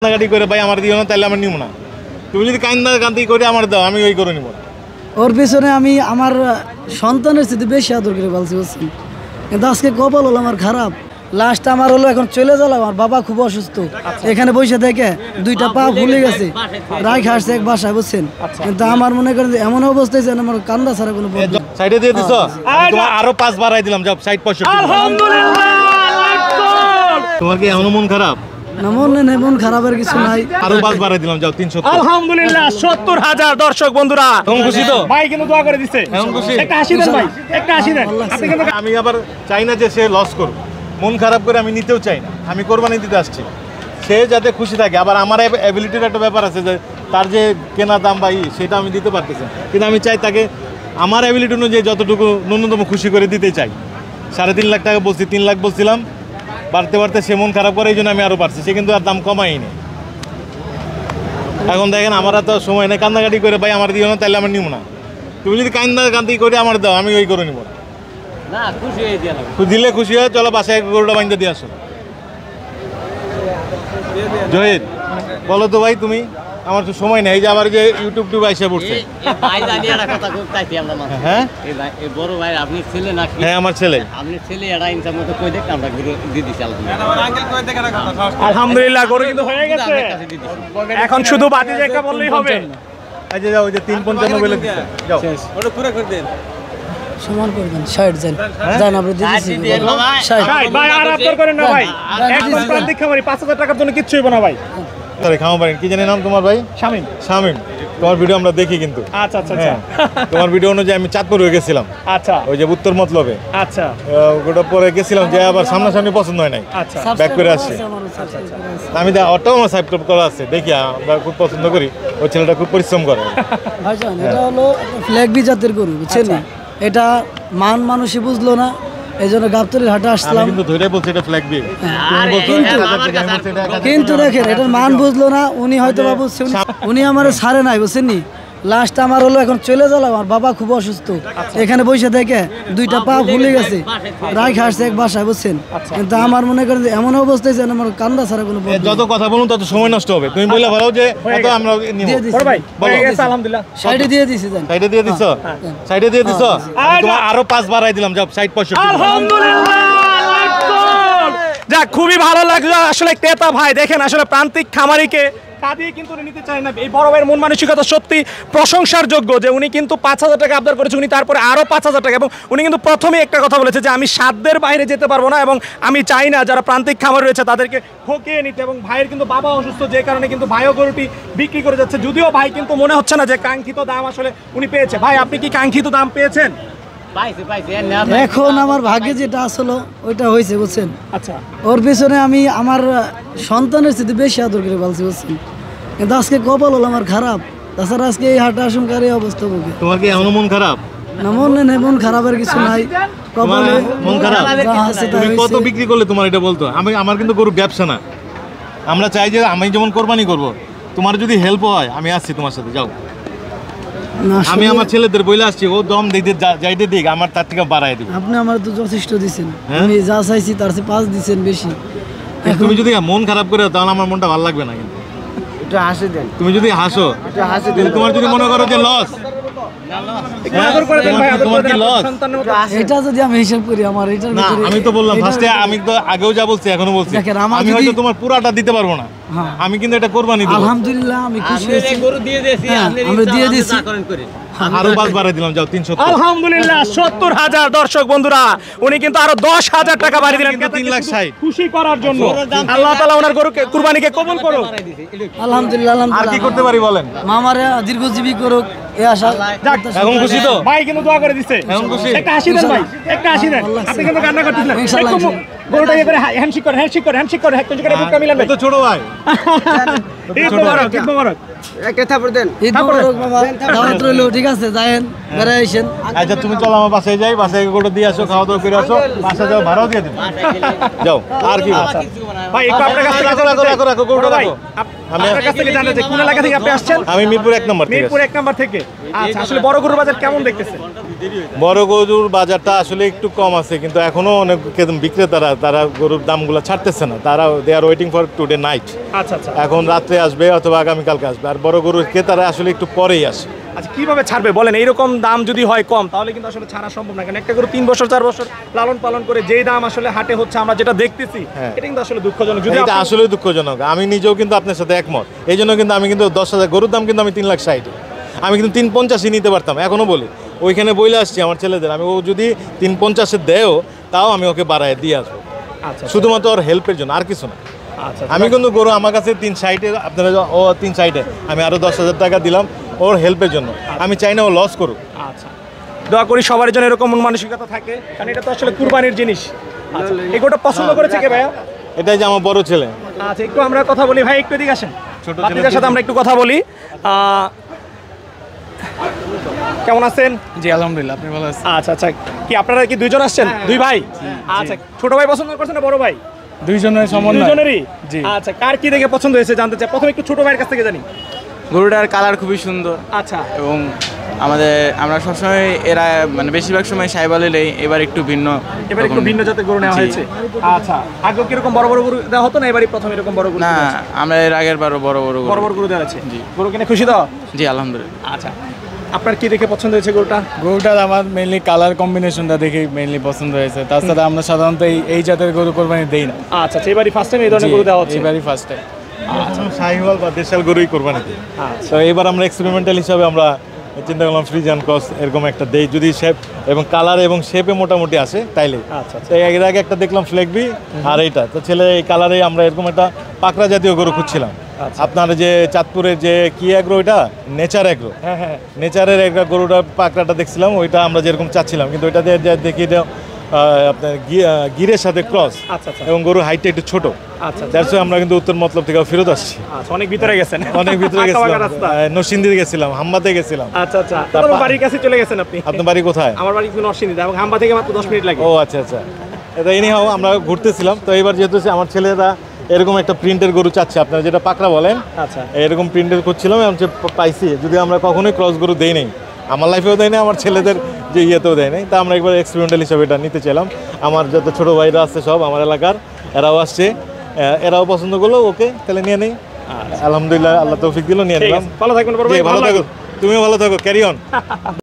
কান্নাকাটি করে ভাই আমার দিও না, তাহলে আমার নিব না। তুমি যদি কান্নাকাটি করে আমার দাও, আমি ওই করে নিব। ওর পেছনে আমি আমার সন্তানের সাথে বেশি আদর করে বলছি বুঝছেন, কিন্তু আজকে কপাল হলো আমার খারাপ। লাস্ট আমার হলো এখন চলে গেল, আমার বাবা খুব অসুস্থ, এখানে বসে থেকে দুইটা পা ফুলে গেছে, রাই খাসছে এক বাসায় বুঝছেন। কিন্তু আমার মনে করেন এমন অবস্থা হয়েছে আমার কান্দা ছাড়া কোনো সাইডে দিয়ে দিছ, তোমার আরো 5 বাড়াই দিলাম, যাও সাইড 65। আলহামদুলিল্লাহ। তোমার কি এমন মন খারাপ? না, মন খারাপের কিছু নাই, আরো 5 বাড়াই দিলাম, যাও 370। আলহামদুলিল্লাহ 70,000 দর্শক বন্ধুরা এখন খুশি তো? ভাই কিন্তু দোয়া করে দিচ্ছে, এখন খুশি? একটা হাসি দেন ভাই, একটা হাসি দেন। আমি আবার চাই না যে সে লস করুক, মন খারাপ করে আমি নিতেও চাই না। আমি কোরবানি দিতে আসছি, সে যাতে খুশি থাকে। আবার আমার অ্যাবিলিটির একটা ব্যাপার আছে যে তার যে কেনা দাম বা সেটা আমি দিতে পারতেছি, কিন্তু আমি চাই তাকে আমার অ্যাবিলিটি অনুযায়ী যতটুকু ন্যূনতম খুশি করে দিতে চাই। 3.5 লাখ টাকা বলছি, 3 লাখ বলছিলাম, বাড়তে বাড়তে সে মন খারাপ করে, এই জন্য আমি আরও পারছি। সে কিন্তু আর দাম কমাইনি। এখন দেখেন আমার তো সময় নেই, কান্নাকাটি করে ভাই আমার দিও না, তাহলে আমার নিব না। তুমি যদি কান্নাকাটি করে আমার দাও, আমি ওই করে নিব না। দিলে খুশি হয়, চলো বাসায় গরুটা বাইন্দা দিয়ে আসো। জহিদ বলো তো ভাই, তুমি আমার তো সময় নেই, যে আবার যে ইউটিউব আইসা পড়ছে। হ্যাঁ বড় ভাই আপনি ছেলে না? হ্যাঁ আমার ছেলে। আপনি ছেলে এটা ইনসাম মতো কই দেখ, আমরা দিয়ে দিছি। আলহামদুলিল্লাহ গরু কিন্তু হয়ে গেছে, এখন শুধু বাতি একটা বললেই হবে। এই যে যাও, ওই যে 355 বলে দিচ্ছে, যাও ওটা পুরো করে দেন, সমান করে দেন। 60 জান আমরা দিয়ে দিছি 60। ভাই আর আপনি করেন না ভাই, একদম প্রান্তিক খামারি 5000 টাকার জন্য কিচ্ছু হইব না ভাই। তাহলে খাওয়া পারেন। কি জানি নাম তোমার ভাই? শামিম। শামিম, তোমার ভিডিও আমরা দেখি কিন্তু। আচ্ছা আচ্ছা আচ্ছা। তোমার ভিডিও অনুযায়ী আমি চাঁদপুর হয়ে গেছিলাম। আচ্ছা, ওই যে উত্তর মতলবে। আচ্ছা, ওটা পরে গেছিলাম, যে আবার সামনাসামনি পছন্দ হয় নাই, আচ্ছা। ব্যাক করে আসছি। আমি অটোও আমার সাবস্ক্রাইব করা আছে, দেখি আমরা খুব পছন্দ করি। ওই ছেলেটা খুব পরিশ্রম করে। ভাইজান এটা হলো ফ্ল্যাগ বি জাতের গরু বুঝছেন, এটা মানুষই বুঝলো না, এই জন্য গাবতলির হাটে আসলাম। কিন্তু ধরে বলছি এটা ফ্ল্যাগ বি, কিন্তু দেখেন এটার মান বুঝলো না উনি, হয়তো বা বুঝছে উনি আমার ছাড়ে নাই বুঝছেন নি। লাস্ট আমার হলো এখন চলে গেল, আমার বাবা খুব অসুস্থ, এখানে বসে থেকে দুইটা পা ফুলে গেছে, রাই খাসছে এক বাসায় বুঝছেন। কিন্তু আমার মনে করেন এমন অবস্থা হয়েছে আমার কান্দা ছাড়া কোনো যত কথা বলুন তত সময় নষ্ট হবে। তুমি বললে ভালো যে এত আমরা নিব। ভাই হয়ে গেছে আলহামদুলিল্লাহ। সাইডে দিয়ে দিছি জান, সাইডে দিয়ে দিছো, সাইডে দিয়ে দিছো। তোমার আরো 5 বাড়াই দিলাম, যাও সাইড 65। আলহামদুলিল্লাহ। যাক, খুবই ভালো লাগলো আসলে ক্রেতা ভাই। দেখেন আসলে প্রান্তিক খামারিকে কাঁদিয়ে কিন্তু উনি নিতে চায় না। এই বড় ভাইয়ের মন মানসিকতা সত্যি প্রশংসার যোগ্য, যে উনি কিন্তু 5000 টাকা আবদার করেছে, উনি তারপরে আরও 5000 টাকা, এবং উনি কিন্তু প্রথমেই একটা কথা বলেছে যে আমি সাধ্যের বাইরে যেতে পারবো না, এবং আমি চাই না যারা প্রান্তিক খামার রয়েছে তাদেরকে ঠকিয়ে নিতে। এবং ভাইয়ের কিন্তু বাবা অসুস্থ, যে কারণে কিন্তু ভাইও গরুটি বিক্রি করে যাচ্ছে, যদিও ভাই কিন্তু মনে হচ্ছে না যে কাঙ্ক্ষিত দাম আসলে উনি পেয়েছে। ভাই আপনি কি কাঙ্ক্ষিত দাম পেয়েছেন? এখন আমার ভাগ্যে যেটা আসলো ওইটা হয়েছে বুঝছেন। আচ্ছা, ওর পেছনে আমি আমার সন্তানের সাথে বেশি আদর করে বলছি বুঝছেন, কিন্তু আজকে কপাল হলো আমার খারাপ। তাছাড়া আজকে এই হাটে আশঙ্কার এই অবস্থা বুকে। তোমার কি এমন মন খারাপ? না, মন খারাপের কিছু নাই, কপালে মন খারাপ। যা আছে তাই তুমি কত হয়েছে। বিক্রি করলে তোমার এটা বলতো? আমার কিন্তু গরু ব্যবসা না। আমরা চাই যে আমি যেমন কোরবানি করব, তোমার যদি হেল্প হয় আমি আসছি তোমার সাথে, যাও। না, আমি আসলে আমার ছেলেদের বলে আসছি, ও দম দিতে যাইতে দিক, আমার তার থেকে বাড়াই দিব। আপনি আমার তো যথেষ্ট দিচ্ছেন, আমি যা চাইছি তার চেয়ে 5 দিচ্ছেন বেশি। তুমি যদি মন খারাপ করে তাহলে আমার মনটা ভালো লাগবে না। কিন্তু একটু হাসি দেন, তুমি যদি হাসো, তোমার যদি মনে করো যে লস, এটা যদি আমি হিসাব করি আমার এটার না, ভিতরে আমি তো বললাম ফার্স্টে, আমি তো আগেও যা বলছি এখনো বলছি, দেখেন, আমার আমি যদি- হয়তো তোমার পুরাটা দিতে পারবো না, হ্যাঁ। আমি কিন্তু এটা কোরবানি দেব। আলহামদুলিল্লাহ আমি খুশি হয়েছি। গরু দিয়ে দিয়েছি, হ্যাঁ, আপনি আমরা দিয়ে দিয়েছি। করেন করে আরো 5 বাড়াই দিলাম, যাও 370। আলহামদুলিল্লাহ 70,000 দর্শক বন্ধুরা, উনি কিন্তু আরো 10,000 টাকা বাড়িয়ে দিলেন 3,60,000 খুশি করার জন্য। আল্লাহ তাআলা ওনার গরুকে কুরবানিকে কবুল করুক। আলহামদুলিল্লাহ আর কি আলহামদুলিল্লাহ, করতে পারি বলেন? মামারে দীর্ঘজীবী করুক এই আশা। এখন খুশি তো? ভাই কিন্তু দোয়া করে দিচ্ছে, এখন খুশি? একটা হাসি দেন ভাই, একটা হাসি দেন। আপনি কিন্তু কান্না করতেছেন, ইনশাআল্লাহ, একটু গরুটা ইয়ে করে হ্যান্ডশেক করে, হ্যান্ডশেক করে, হ্যান্ডশেক করে, একটু করে বুকটা মিলান ভাই। তো ছোট ভাই, ঈদ মোবারক, ঈদ মোবারক। একটা থাপড় দেন। ঈদ মোবারক মামা, দাওয়াত রইলো, ঠিক আছে যায়েন, বেড়ে আইসেন। আচ্ছা তুমি চলো আমার বাসায় যাই, বাসায় গোটা দিয়ে আসো, খাওয়া দাওয়া করে আসো, বাসায় যাও, ভাড়াও দিয়ে দিন, যাও। আর কি ভাই একটু আপনার কাছ থেকে রাখো, রাখো, রাখো, রাখো, গরুটা ভাই, রাখো। আপনার কাছ থেকে জানতে চাই কোন এলাকা থেকে আপনি আসছেন? আমি মিরপুর 1 নম্বর থেকে। মিরপুর 1 নম্বর থেকে। আচ্ছা, আসলে বড় গরুর বাজার কেমন দেখতেছেন? বড় গরুর বাজারটা আসলে একটু কম আছে, কিন্তু এখনো অনেক বিক্রেতারা তারা গরুর দামগুলো ছাড়তেছে না। তারা they are waiting for today night. আচ্ছা আচ্ছা এখন রাত্রে আসবে অথবা আগামীকালকে আসবে। আর বড় গরুর ক্রেতারা আসলে একটু পরেই আসে। আচ্ছা কিভাবে ছাড়বে বলেন? এইরকম দাম যদি হয় কম, তাহলে কিন্তু আসলে ছাড়া সম্ভব না। কারণ একটা গরু 3 বছর 4 বছর লালন পালন করে যেই দাম আসলে হাটে হচ্ছে, আমরা যেটা দেখতেছি, হ্যাঁ। এটা কিন্তু আসলে দুঃখজনক। যদি এটা আসলে দুঃখজনক। আমি নিজেও কিন্তু আপনার সাথে একমত। এই জন্য কিন্তু আমি কিন্তু 10,000 গরুর দাম কিন্তু আমি 3,60,000, আমি কিন্তু 350 নিতে পারতাম। এখনো বলি, ওইখানে বইলে আসছি আমার ছেলেদের, আমি ও যদি 350 দেও তাও আমি ওকে বাড়ায় দিয়ে আসবো, আচ্ছা শুধুমাত্র ওর হেল্পের জন্য, আর কিছু না। আচ্ছা আমি কিন্তু গরু আমার কাছে 360, আপনারা ও 360, আমি আরো 10,000 টাকা দিলাম ওর হেল্পের জন্য। আমি চাই না ও লস করুক। আচ্ছা, দোয়া করি সবার জন্য এরকম মন মানসিকতা থাকে, কারণ এটা তো আসলে কুরবানির জিনিস। আচ্ছা, এই গরুটা পছন্দ করেছে কে ভাইয়া? এটাই যে আমার বড় ছেলে। আচ্ছা, একটু আমরা কথা বলি ভাই, একটু এদিকে আসেন। ছোট বাতিজার সাথে আমরা একটু কথা বলি। কেমন আছেন? জি আলহামদুলিল্লাহ, আপনি ভালো আছেন? আচ্ছা আচ্ছা, কি আপনারা কি দুইজন আসছেন? দুই ভাই? আচ্ছা, ছোট ভাই পছন্দ করছেন না বড় ভাই? দুইজনের সমন্বয়। দুইজনেরই? জি। আচ্ছা, কার কি দেখে পছন্দ হয়েছে জানতে চাই। প্রথমে একটু ছোট ভাইয়ের কাছ থেকে জানি। গরুটার কালার খুবই সুন্দর আচ্ছা, এবং আমরা সবসময় এরা মানে বেশিরভাগ সময় সাইবালেই, এবার একটু ভিন্ন। এবার একটু ভিন্ন জাতের গরু নেওয়া জি। হয়েছে। আচ্ছা, আগে কিরকম বড় বড় গরু দেওয়া হতো না, এবারই প্রথম এরকম বড় গরু না, দেওয়া হচ্ছে? আমরা এর আগের বারও বড় বড় গরু। বড় বড় গরু দেওয়া আছে। জি। গরু কিনে খুশি তো? জি আলহামদুলিল্লাহ। আচ্ছা, আপনার কি দেখে পছন্দ হয়েছে গরুটা? গরুটার আমার মেইনলি কালার কম্বিনেশনটা দেখে মেইনলি পছন্দ হয়েছে। তাছাড়া আমরা সাধারণত এই জাতের গরু কোরবানি দেই না। আচ্ছা, এবারই ফার্স্ট টাইম এই ধরনের গরু দেওয়া হচ্ছে। এবারই ফার্স্ট টাইম। শাহিওয়াল বা দেশাল গরুই কোরবানি দিই। তো এবার আমরা এক্সপেরিমেন্টাল হিসাবে আমরা চিন্তা করলাম ফ্রিজিয়ান ক্রস এরকম একটা দেই, যদি শেপ এবং কালার এবং শেপে মোটামুটি আসে তাইলে। আচ্ছা, তো এর আগে একটা দেখলাম ফ্লেগবি, আর এইটা তো ছেলে এই কালারে আমরা এরকম একটা পাকড়া জাতীয় গরু খুঁজছিলাম। আপনার যে চাঁদপুরের যে কি এগ্রো, ওইটা নেচার এগ্রো, হ্যাঁ হ্যাঁ, নেচারের একটা গরুটা পাকড়াটা দেখছিলাম, ওইটা আমরা যেরকম চাচ্ছিলাম, কিন্তু ওইটা দিয়ে দেখি যে আপনার গিরের সাথে ক্রস, আচ্ছা আচ্ছা এবং গরুর হাইটটা একটু ছোট। আচ্ছা দ্যাটস আমরা কিন্তু উত্তর মতলব থেকে ফেরত আসছি। আচ্ছা, অনেক ভিতরে গেছেন। অনেক ভিতরে আঁকা বাঁকা গেছিলাম, রাস্তা। নরসিংদীতে গেছিলাম, হাম্বাতে গেছিলাম। আচ্ছা আচ্ছা, তারপর বাড়ির কাছে চলে গেছেন আপনি? আপনার বাড়ি কোথায়? আমার বাড়ি কিন্তু নরসিংদীতে, এবং হাম্বা থেকে মাত্র 10 মিনিট লাগে। ও আচ্ছা আচ্ছা, এটা এনিহাও আমরা ঘুরতেছিলাম। তো এবার যেহেতু আমার ছেলেরা এরকম একটা প্রিন্টের গরু চাচ্ছে, আপনারা যেটা পাকড়া বলেন, আচ্ছা, এরকম প্রিন্টের করছিলাম, এবং পাইছি। যদি আমরা কখনোই ক্রস গরু দেই নাই, আমার লাইফেও দেয় নাই, আমার ছেলেদের যে ইয়েতেও দেয় নাই, তা আমরা একবার এক্সপেরিমেন্টাল হিসাবে এটা নিতে চাইলাম। আমার যত ছোটো ভাইরা আছে সব আমার এলাকার, এরাও আসছে, এরাও পছন্দ করলো, ওকে তাহলে নিয়ে নেই। আলহামদুলিল্লাহ, আল্লাহ তৌফিক দিল, নিয়ে ঠিক নিলাম। আছে, ভালো থাকবেন বড় ভাই, ভালো থাকো, তুমিও ভালো থাকো, ক্যারি অন।